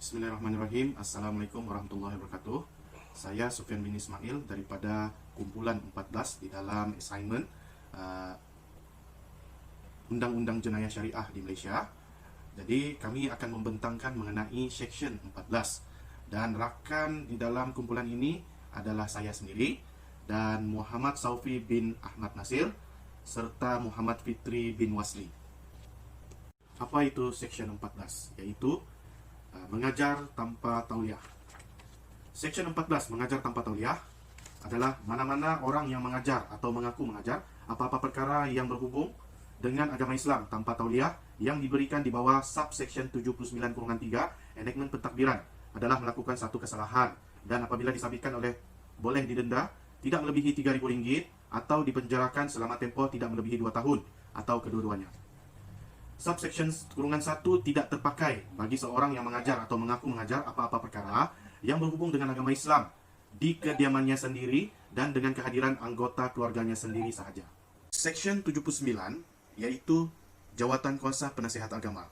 Bismillahirrahmanirrahim. Assalamualaikum warahmatullahi wabarakatuh. Saya Sufyan bin Ismail daripada kumpulan 14 di dalam assignment Undang-Undang Jenayah Syariah di Malaysia. Jadi kami akan membentangkan mengenai Section 14. Dan rakan di dalam kumpulan ini adalah saya sendiri dan Muhammad Saufi bin Ahmad Nasir serta Muhammad Fitri bin Wasli. Apa itu Section 14? Yaitu mengajar tanpa tauliah. Section 14 mengajar tanpa tauliah adalah mana-mana orang yang mengajar atau mengaku mengajar apa-apa perkara yang berhubung dengan agama Islam tanpa tauliah yang diberikan di bawah subsection 79-3 enactment pentadbiran adalah melakukan satu kesalahan dan apabila disabitkan oleh boleh didenda tidak melebihi RM3,000 atau dipenjarakan selama tempoh tidak melebihi 2 tahun atau kedua-duanya. Subsection kurungan 1 tidak terpakai bagi seorang yang mengajar atau mengaku mengajar apa-apa perkara yang berhubung dengan agama Islam di kediamannya sendiri dan dengan kehadiran anggota keluarganya sendiri sahaja. Section 79 yaitu jawatan kuasa penasihat agama.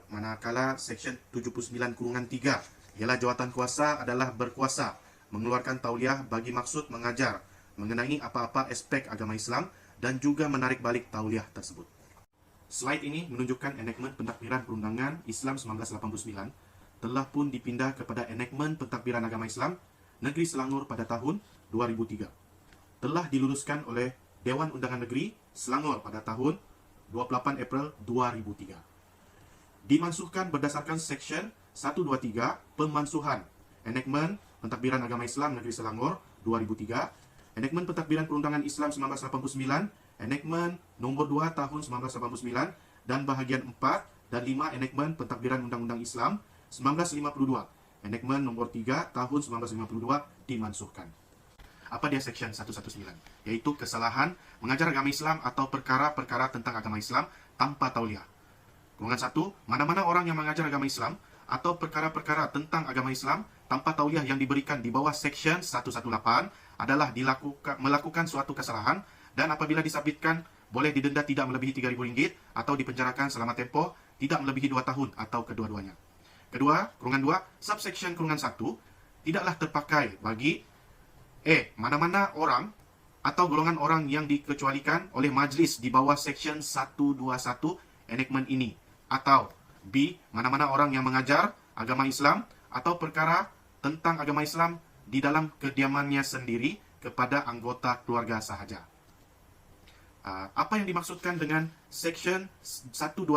Manakala Section 79-3 ialah jawatan kuasa adalah berkuasa mengeluarkan tauliah bagi maksud mengajar mengenai apa-apa aspek agama Islam dan juga menarik balik tauliah tersebut. Slide ini menunjukkan enactment pentadbiran perundangan Islam 1989 telah pun dipindah kepada enactment pentadbiran agama Islam Negeri Selangor pada tahun 2003. Telah diluluskan oleh Dewan Undangan Negeri Selangor pada tahun 28 April 2003. Dimansuhkan berdasarkan Section 123 Pemansuhan Enactment Pentadbiran Agama Islam Negeri Selangor 2003, Enactment Pentadbiran Perundangan Islam 1989, Enactment nombor 2 tahun 1989 dan bahagian 4 dan 5 Enactment Pentadbiran Undang-Undang Islam 1952. Enactment nombor 3 tahun 1952 dimansuhkan. Apa dia Section 119? Yaitu kesalahan mengajar agama Islam atau perkara-perkara tentang agama Islam tanpa tauliah. Kurungan 1, mana-mana orang yang mengajar agama Islam atau perkara-perkara tentang agama Islam tanpa tauliah yang diberikan di bawah Section 118 adalah melakukan suatu kesalahan dan apabila disabitkan boleh didenda tidak melebihi RM3,000 atau dipenjarakan selama tempoh tidak melebihi 2 tahun atau kedua-duanya. Kedua, kurungan 2, subsection kurungan 1 tidaklah terpakai bagi mana-mana orang atau golongan orang yang dikecualikan oleh majlis di bawah Section 121 enactment ini, atau B, mana-mana orang yang mengajar agama Islam atau perkara tentang agama Islam di dalam kediamannya sendiri kepada anggota keluarga sahaja. Apa yang dimaksudkan dengan Section 121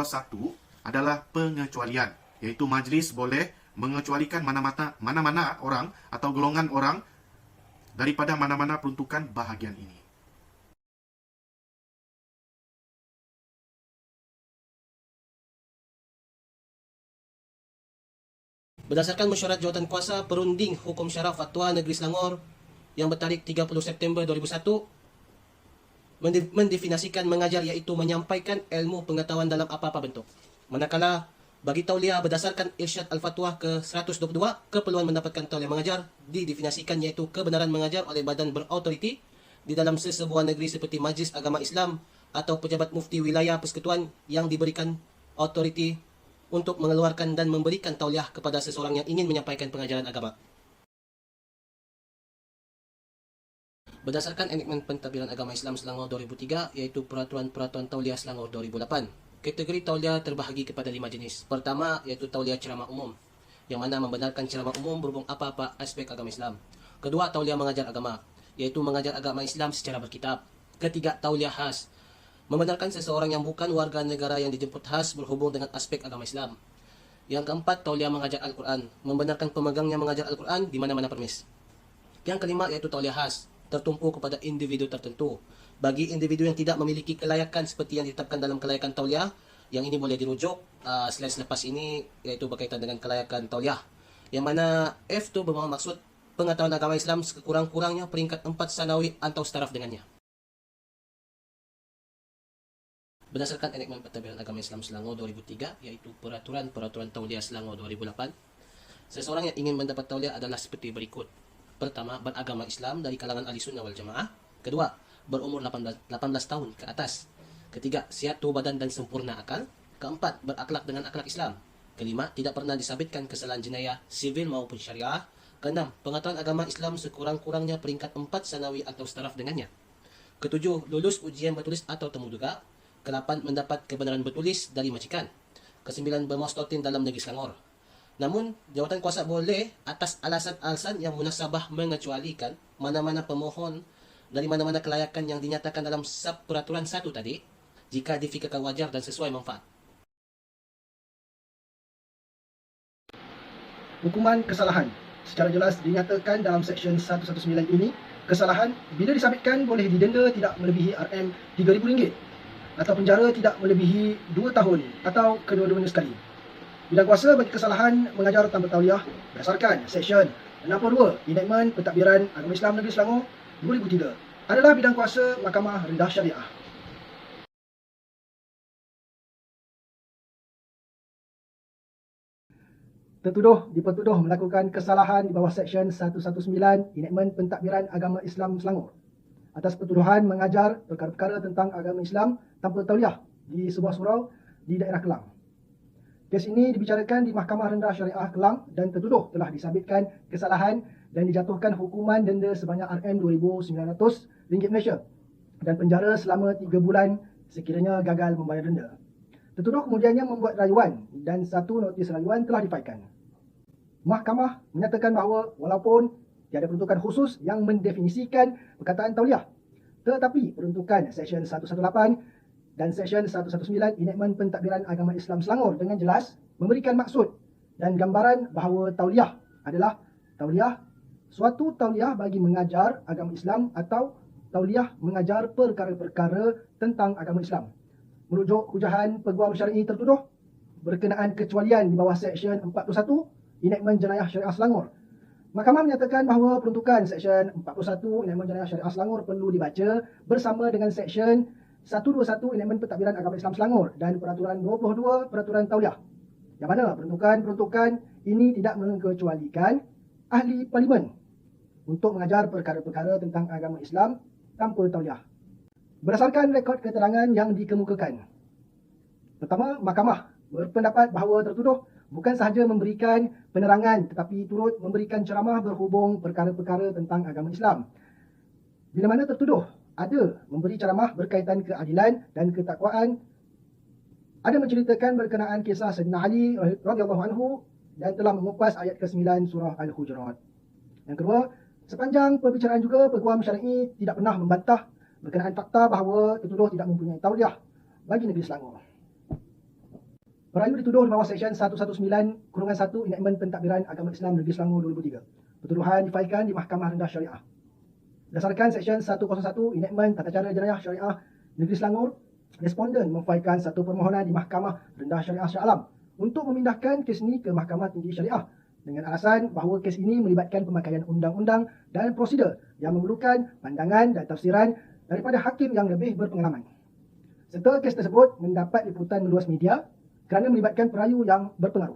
adalah pengecualian, yaitu majlis boleh mengecualikan mana-mana orang atau golongan orang daripada mana-mana peruntukan bahagian ini. Berdasarkan mesyuarat jawatan kuasa perunding hukum syara fatwa Negeri Selangor yang bertarikh 30 September 2001 mendefinisikan mengajar iaitu menyampaikan ilmu pengetahuan dalam apa-apa bentuk. Manakala bagi tauliah berdasarkan Irsyad Al-Fatwah ke-122, keperluan mendapatkan tauliah mengajar didefinisikan iaitu kebenaran mengajar oleh badan berautoriti di dalam sesebuah negeri seperti Majlis Agama Islam atau pejabat mufti wilayah persekutuan yang diberikan autoriti untuk mengeluarkan dan memberikan tauliah kepada seseorang yang ingin menyampaikan pengajaran agama. Berdasarkan Enactment Pentadbiran Agama Islam Selangor 2003, iaitu Peraturan-Peraturan Tauliah Selangor 2008. Kategori tauliah terbahagi kepada 5 jenis. Pertama, iaitu tauliah ceramah umum, yang mana membenarkan ceramah umum berhubung apa-apa aspek agama Islam. Kedua, tauliah mengajar agama, iaitu mengajar agama Islam secara berkitab. Ketiga, tauliah khas, membenarkan seseorang yang bukan warga negara yang dijemput khas berhubung dengan aspek agama Islam. Yang keempat, tauliah mengajar Al-Quran, membenarkan pemegangnya mengajar Al-Quran di mana-mana permis. Yang kelima, iaitu tauliah khas, tertumpu kepada individu tertentu. Bagi individu yang tidak memiliki kelayakan seperti yang ditetapkan dalam kelayakan tauliah, yang ini boleh dirujuk slide selepas ini, iaitu berkaitan dengan kelayakan tauliah. Yang mana F itu bermaksud pengetahuan agama Islam sekurang-kurangnya peringkat 4 sanawi atau setaraf dengannya. Berdasarkan Enactment Pentadbiran Agama Islam Selangor 2003, iaitu Peraturan-Peraturan Tauliah Selangor 2008, seseorang yang ingin mendapat tauliah adalah seperti berikut. Pertama, beragama Islam dari kalangan ahli sunnah wal jamaah. Kedua, berumur 18 tahun ke atas. Ketiga, sihat tubuh badan dan sempurna akal. Keempat, berakhlak dengan akhlak Islam. Kelima, tidak pernah disabitkan kesalahan jenayah sivil maupun syariah. Keenam, pengetahuan agama Islam sekurang-kurangnya peringkat 4 sanawi atau setaraf dengannya. Ketujuh, lulus ujian bertulis atau temu duga. Kedelapan, mendapat kebenaran bertulis dari majikan. Kesembilan, bermuastotin dalam negeri Selangor. Namun, jawatan kuasa boleh atas alasan-alasan yang munasabah mengecualikan mana-mana pemohon dari mana-mana kelayakan yang dinyatakan dalam sub peraturan 1 tadi jika difikirkan wajar dan sesuai manfaat. Hukuman kesalahan secara jelas dinyatakan dalam Seksyen 119 ini, kesalahan bila disabitkan boleh didenda tidak melebihi RM3,000 atau penjara tidak melebihi 2 tahun atau kedua-duanya sekali. Bidang kuasa bagi kesalahan mengajar tanpa tauliah berdasarkan Seksyen 62 Enakmen Pentadbiran Agama Islam Negeri Selangor 2003 adalah bidang kuasa Mahkamah Rendah Syariah. Tertuduh dipertuduh melakukan kesalahan di bawah Seksyen 119 Enakmen Pentadbiran Agama Islam Selangor atas pertuduhan mengajar perkara-perkara tentang agama Islam tanpa tauliah di sebuah surau di daerah Kelang. Kes ini dibicarakan di Mahkamah Rendah Syariah Kelang dan tertuduh telah disabitkan kesalahan dan dijatuhkan hukuman denda sebanyak RM2,900 Malaysia dan penjara selama 3 bulan sekiranya gagal membayar denda. Tertuduh kemudiannya membuat rayuan dan satu notis rayuan telah difailkan. Mahkamah menyatakan bahawa walaupun tiada peruntukan khusus yang mendefinisikan perkataan tauliah, tetapi peruntukan Seksyen 118 dan Seksyen 119 Enakmen Pentadbiran Agama Islam Selangor dengan jelas memberikan maksud dan gambaran bahawa tauliah adalah tauliah, suatu tauliah bagi mengajar agama Islam atau tauliah mengajar perkara-perkara tentang agama Islam. Merujuk hujahan peguam syar'i tertuduh berkenaan kecualian di bawah Seksyen 41 Enakmen Jenayah Syariah Selangor, Mahkamah menyatakan bahawa peruntukan Seksyen 41 Enakmen Jenayah Syariah Selangor perlu dibaca bersama dengan Seksyen 121 Enakmen Pentadbiran Agama Islam Selangor dan Peraturan 22 Peraturan Tauliah, yang mana peruntukan ini tidak mengecualikan ahli parlimen untuk mengajar perkara-perkara tentang agama Islam tanpa tauliah. Berdasarkan rekod keterangan yang dikemukakan, pertama, Mahkamah berpendapat bahawa tertuduh bukan sahaja memberikan penerangan tetapi turut memberikan ceramah berhubung perkara-perkara tentang agama Islam. Bila mana tertuduh ada memberi ceramah berkaitan keadilan dan ketakwaan, ada menceritakan berkenaan kisah Sayyidina Ali radhiyallahu anhu dan telah mengupas ayat ke-9 surah Al-Hujurat. Yang kedua, sepanjang perbicaraan juga peguam syar'i tidak pernah membantah berkenaan fakta bahawa tertuduh tidak mempunyai tauliah bagi negeri Selangor. Perayu dituduh di bawah Seksyen 119-1 Enakmen Pentadbiran Agama Islam Negeri Selangor 2003. Pertuduhan difailkan di Mahkamah Rendah Syariah. Berdasarkan Seksyen 101 Enakmen Tata Cara Jenayah Syariah Negeri Selangor, responden memfailkan satu permohonan di Mahkamah Rendah Syariah Shah Alam untuk memindahkan kes ini ke Mahkamah Tinggi Syariah dengan alasan bahawa kes ini melibatkan pemakaian undang-undang dan prosedur yang memerlukan pandangan dan tafsiran daripada hakim yang lebih berpengalaman. Serta kes tersebut mendapat liputan meluas media kerana melibatkan perayu yang berpengaruh.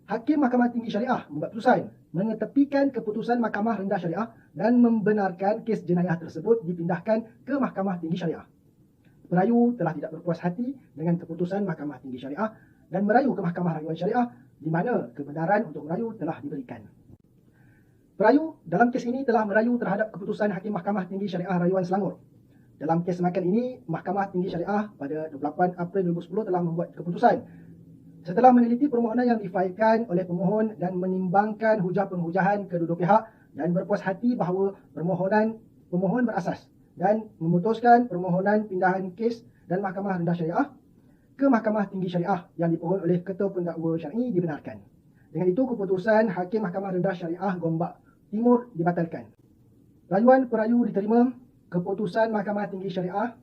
Hakim Mahkamah Tinggi Syariah membuat keputusan mengetepikan keputusan Mahkamah Rendah Syariah dan membenarkan kes jenayah tersebut dipindahkan ke Mahkamah Tinggi Syariah. Perayu telah tidak berpuas hati dengan keputusan Mahkamah Tinggi Syariah dan merayu ke Mahkamah Rayuan Syariah di mana kebenaran untuk merayu telah diberikan. Perayu dalam kes ini telah merayu terhadap keputusan Hakim Mahkamah Tinggi Syariah Rayuan Selangor. Dalam kes semakan ini, Mahkamah Tinggi Syariah pada 28 April 2010 telah membuat keputusan setelah meneliti permohonan yang difailkan oleh pemohon dan menimbangkan hujah penghujahan kedua-dua pihak dan berpuas hati bahawa pemohon berasas dan memutuskan permohonan pindahan kes dan Mahkamah Rendah Syariah ke Mahkamah Tinggi Syariah yang dipohon oleh Ketua Pendakwa Syar'i dibenarkan. Dengan itu, keputusan Hakim Mahkamah Rendah Syariah Gombak Timur dibatalkan. Rayuan perayu diterima. Keputusan Mahkamah Tinggi Syariah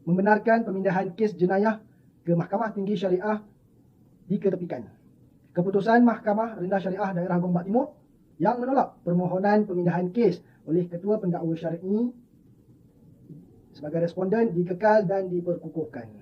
membenarkan pemindahan kes jenayah ke Mahkamah Tinggi Syariah diketepikan. Keputusan Mahkamah Rendah Syariah Daerah Gombak Timur yang menolak permohonan pemindahan kes oleh Ketua Pendakwa Syar'i sebagai responden dikekal dan diperkukuhkan.